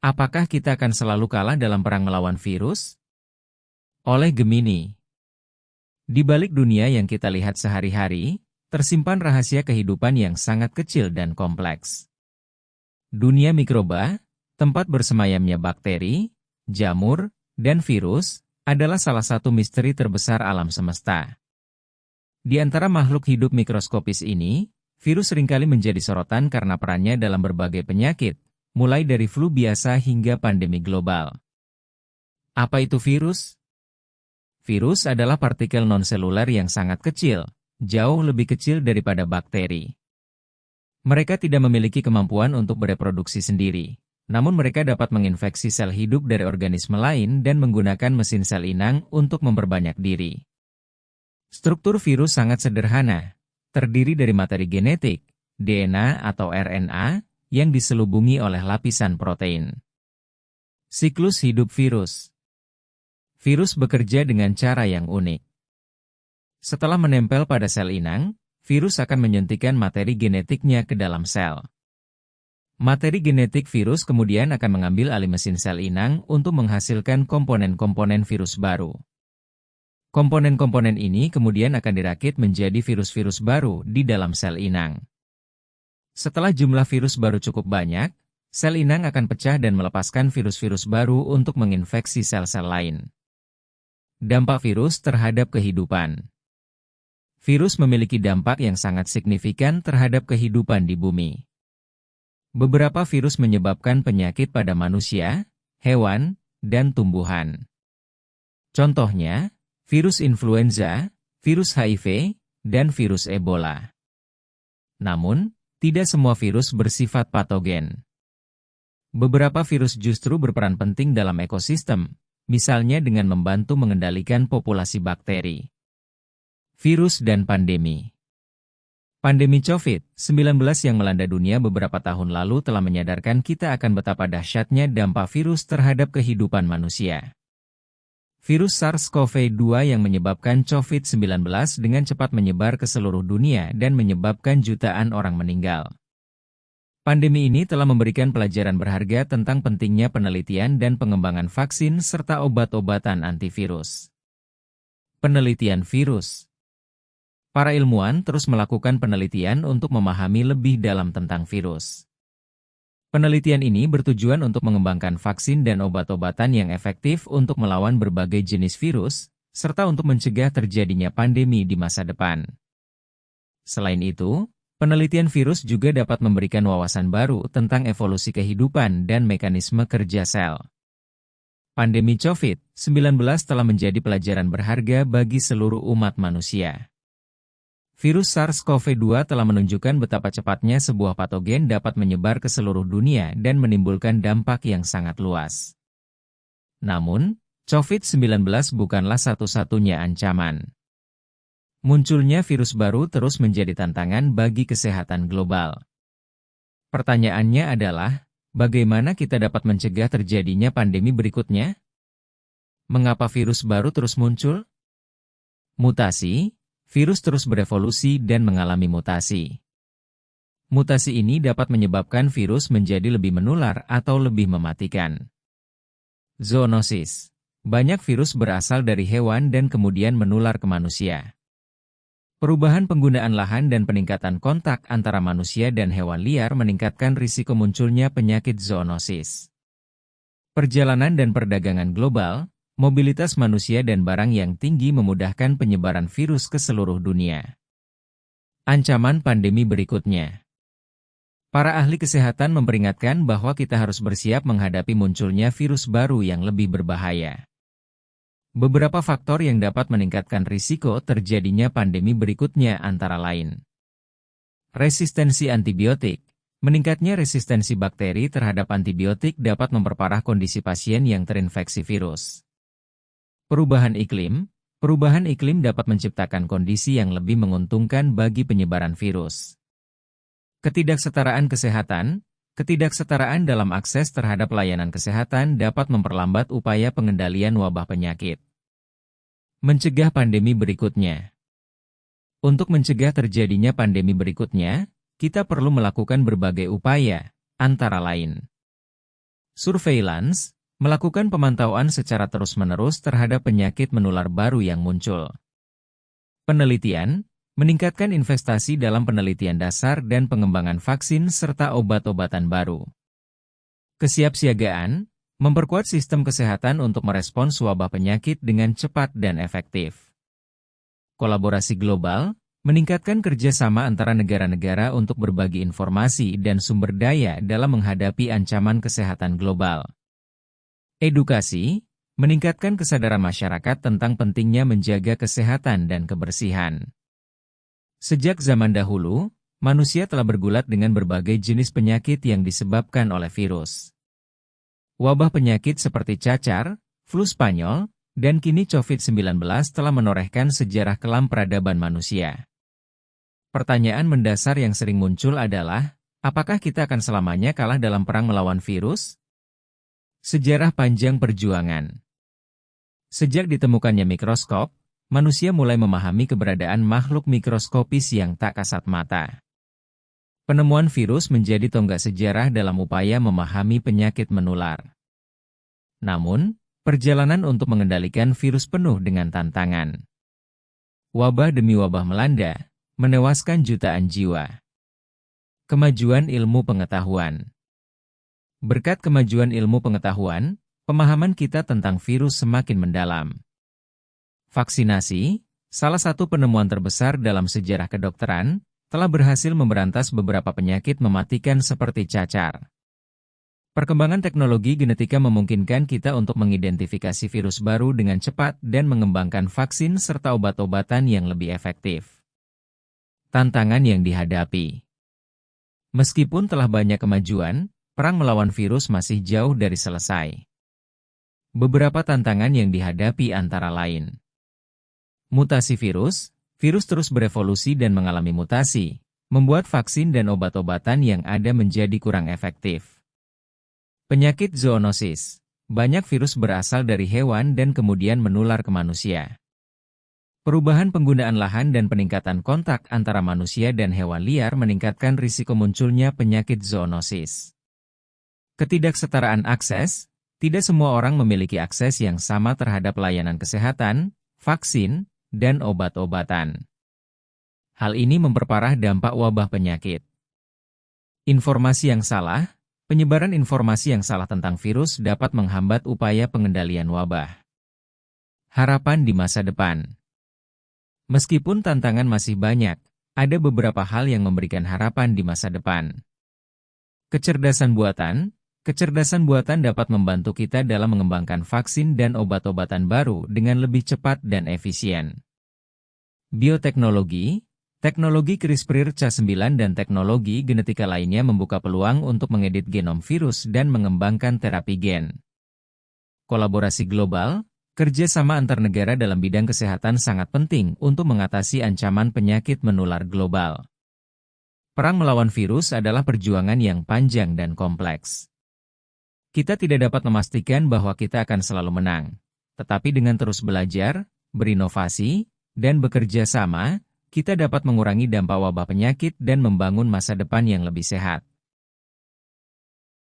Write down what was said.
Apakah kita akan selalu kalah dalam perang melawan virus? Oleh Gemini. Di balik dunia yang kita lihat sehari-hari, tersimpan rahasia kehidupan yang sangat kecil dan kompleks. Dunia mikroba, tempat bersemayamnya bakteri, jamur, dan virus, adalah salah satu misteri terbesar alam semesta. Di antara makhluk hidup mikroskopis ini, virus seringkali menjadi sorotan karena perannya dalam berbagai penyakit, mulai dari flu biasa hingga pandemi global. Apa itu virus? Virus adalah partikel non-seluler yang sangat kecil, jauh lebih kecil daripada bakteri. Mereka tidak memiliki kemampuan untuk bereproduksi sendiri, namun mereka dapat menginfeksi sel hidup dari organisme lain dan menggunakan mesin sel inang untuk memperbanyak diri. Struktur virus sangat sederhana, terdiri dari materi genetik, DNA atau RNA, yang diselubungi oleh lapisan protein. Siklus hidup virus. Virus bekerja dengan cara yang unik. Setelah menempel pada sel inang, virus akan menyuntikkan materi genetiknya ke dalam sel. Materi genetik virus kemudian akan mengambil alih mesin sel inang untuk menghasilkan komponen-komponen virus baru. Komponen-komponen ini kemudian akan dirakit menjadi virus-virus baru di dalam sel inang. Setelah jumlah virus baru cukup banyak, sel inang akan pecah dan melepaskan virus-virus baru untuk menginfeksi sel-sel lain. Dampak virus terhadap kehidupan. Virus memiliki dampak yang sangat signifikan terhadap kehidupan di bumi. Beberapa virus menyebabkan penyakit pada manusia, hewan, dan tumbuhan. Contohnya, virus influenza, virus HIV, dan virus Ebola. Namun, tidak semua virus bersifat patogen. Beberapa virus justru berperan penting dalam ekosistem, misalnya dengan membantu mengendalikan populasi bakteri. Virus dan pandemi. Pandemi COVID-19 yang melanda dunia beberapa tahun lalu telah menyadarkan kita akan betapa dahsyatnya dampak virus terhadap kehidupan manusia. Virus SARS-CoV-2 yang menyebabkan COVID-19 dengan cepat menyebar ke seluruh dunia dan menyebabkan jutaan orang meninggal. Pandemi ini telah memberikan pelajaran berharga tentang pentingnya penelitian dan pengembangan vaksin serta obat-obatan antivirus. Penelitian virus. Para ilmuwan terus melakukan penelitian untuk memahami lebih dalam tentang virus. Penelitian ini bertujuan untuk mengembangkan vaksin dan obat-obatan yang efektif untuk melawan berbagai jenis virus, serta untuk mencegah terjadinya pandemi di masa depan. Selain itu, penelitian virus juga dapat memberikan wawasan baru tentang evolusi kehidupan dan mekanisme kerja sel. Pandemi COVID-19 telah menjadi pelajaran berharga bagi seluruh umat manusia. Virus SARS-CoV-2 telah menunjukkan betapa cepatnya sebuah patogen dapat menyebar ke seluruh dunia dan menimbulkan dampak yang sangat luas. Namun, COVID-19 bukanlah satu-satunya ancaman. Munculnya virus baru terus menjadi tantangan bagi kesehatan global. Pertanyaannya adalah, bagaimana kita dapat mencegah terjadinya pandemi berikutnya? Mengapa virus baru terus muncul? Mutasi. Virus terus berevolusi dan mengalami mutasi. Mutasi ini dapat menyebabkan virus menjadi lebih menular atau lebih mematikan. Zoonosis. Banyak virus berasal dari hewan dan kemudian menular ke manusia. Perubahan penggunaan lahan dan peningkatan kontak antara manusia dan hewan liar meningkatkan risiko munculnya penyakit zoonosis. Perjalanan dan perdagangan global. Mobilitas manusia dan barang yang tinggi memudahkan penyebaran virus ke seluruh dunia. Ancaman pandemi berikutnya. Para ahli kesehatan memperingatkan bahwa kita harus bersiap menghadapi munculnya virus baru yang lebih berbahaya. Beberapa faktor yang dapat meningkatkan risiko terjadinya pandemi berikutnya antara lain. Resistensi antibiotik. Meningkatnya resistensi bakteri terhadap antibiotik dapat memperparah kondisi pasien yang terinfeksi virus. Perubahan iklim dapat menciptakan kondisi yang lebih menguntungkan bagi penyebaran virus. Ketidaksetaraan kesehatan. Ketidaksetaraan dalam akses terhadap layanan kesehatan dapat memperlambat upaya pengendalian wabah penyakit. Mencegah pandemi berikutnya. Untuk mencegah terjadinya pandemi berikutnya, kita perlu melakukan berbagai upaya, antara lain Surveillance, melakukan pemantauan secara terus-menerus terhadap penyakit menular baru yang muncul. Penelitian, meningkatkan investasi dalam penelitian dasar dan pengembangan vaksin serta obat-obatan baru. Kesiapsiagaan, memperkuat sistem kesehatan untuk merespons wabah penyakit dengan cepat dan efektif. Kolaborasi global, meningkatkan kerjasama antara negara-negara untuk berbagi informasi dan sumber daya dalam menghadapi ancaman kesehatan global. Edukasi, meningkatkan kesadaran masyarakat tentang pentingnya menjaga kesehatan dan kebersihan. Sejak zaman dahulu, manusia telah bergulat dengan berbagai jenis penyakit yang disebabkan oleh virus. Wabah penyakit seperti cacar, flu Spanyol, dan kini COVID-19 telah menorehkan sejarah kelam peradaban manusia. Pertanyaan mendasar yang sering muncul adalah, apakah kita akan selamanya kalah dalam perang melawan virus? Sejarah panjang perjuangan. Sejak ditemukannya mikroskop, manusia mulai memahami keberadaan makhluk mikroskopis yang tak kasat mata. Penemuan virus menjadi tonggak sejarah dalam upaya memahami penyakit menular. Namun, perjalanan untuk mengendalikan virus penuh dengan tantangan. Wabah demi wabah melanda, menewaskan jutaan jiwa. Kemajuan ilmu pengetahuan. Berkat kemajuan ilmu pengetahuan, pemahaman kita tentang virus semakin mendalam. Vaksinasi, salah satu penemuan terbesar dalam sejarah kedokteran, telah berhasil memberantas beberapa penyakit mematikan seperti cacar. Perkembangan teknologi genetika memungkinkan kita untuk mengidentifikasi virus baru dengan cepat dan mengembangkan vaksin serta obat-obatan yang lebih efektif. Tantangan yang dihadapi. Meskipun telah banyak kemajuan, perang melawan virus masih jauh dari selesai. Beberapa tantangan yang dihadapi antara lain. Mutasi virus terus berevolusi dan mengalami mutasi, membuat vaksin dan obat-obatan yang ada menjadi kurang efektif. Penyakit zoonosis. Banyak virus berasal dari hewan dan kemudian menular ke manusia. Perubahan penggunaan lahan dan peningkatan kontak antara manusia dan hewan liar meningkatkan risiko munculnya penyakit zoonosis. Ketidaksetaraan akses. Tidak semua orang memiliki akses yang sama terhadap layanan kesehatan, vaksin, dan obat-obatan. Hal ini memperparah dampak wabah penyakit. Informasi yang salah. Penyebaran informasi yang salah tentang virus dapat menghambat upaya pengendalian wabah. Harapan di masa depan. Meskipun tantangan masih banyak, ada beberapa hal yang memberikan harapan di masa depan. Kecerdasan buatan dapat membantu kita dalam mengembangkan vaksin dan obat-obatan baru dengan lebih cepat dan efisien. Bioteknologi. Teknologi CRISPR-Cas9 dan teknologi genetika lainnya membuka peluang untuk mengedit genom virus dan mengembangkan terapi gen. Kolaborasi global, kerjasama antar negara dalam bidang kesehatan sangat penting untuk mengatasi ancaman penyakit menular global. Perang melawan virus adalah perjuangan yang panjang dan kompleks. Kita tidak dapat memastikan bahwa kita akan selalu menang, tetapi dengan terus belajar, berinovasi, dan bekerja sama, kita dapat mengurangi dampak wabah penyakit dan membangun masa depan yang lebih sehat.